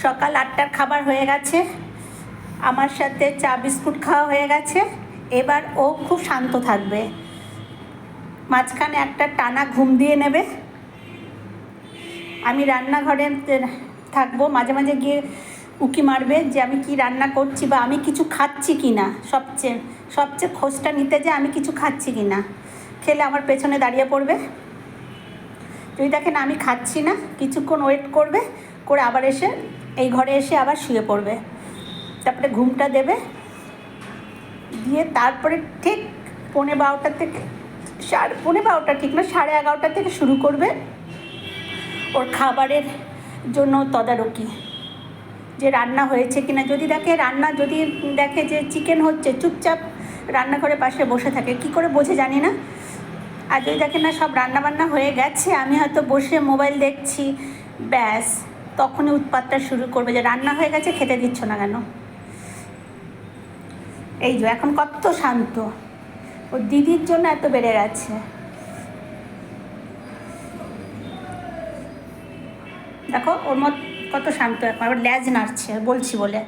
সকাল 8টার খাবার হয়ে গেছে, আমার সাথে চা বিস্কুট খাওয়া হয়ে গেছে। এবার ও খুব শান্ত থাকবে, মাঝখানে একটা টানা ঘুম দিয়ে নেবে। আমি রান্নাঘরে থাকবো, মাঝে মাঝে গিয়ে উঁকি মারবে যে আমি কি রান্না করছি বা আমি কিছু খাচ্ছি কি না। সবচেয়ে খোঁজটা নিতে যে আমি কিছু খাচ্ছি কি না। খেলে আমার পেছনে দাঁড়িয়ে পড়বে, যদি দেখেন আমি খাচ্ছি না কিছুক্ষণ ওয়েট করবে, করে আবার এসে এই ঘরে এসে আবার শুয়ে পড়বে। তারপরে ঘুমটা দেবে, দিয়ে তারপরে ঠিক 11:15 থেকে 11:15 ঠিক না 11:30 থেকে শুরু করবে ওর খাবারের জন্য তদারকি, যে রান্না হয়েছে কিনা। যদি দেখে যে চিকেন হচ্ছে, চুপচাপ রান্নাঘরের পাশে বসে থাকে। কি করে বোঝে জানি না। আর যদি দেখে না সব রান্নাবান্না হয়ে গেছে, আমি হয়তো বসে মোবাইল দেখছি, ব্যাস তখনই উৎপাতটা শুরু করবে যে রান্না হয়ে গেছে, খেতে দিচ্ছ না কেন। এই যে এখন কত শান্ত, ওর দিদির জন্য এত বেড়ে গেছে। দেখো ওর মত কত শান্ত, এখন আবার ল্যাজ নাড়ছে বলছি বলে।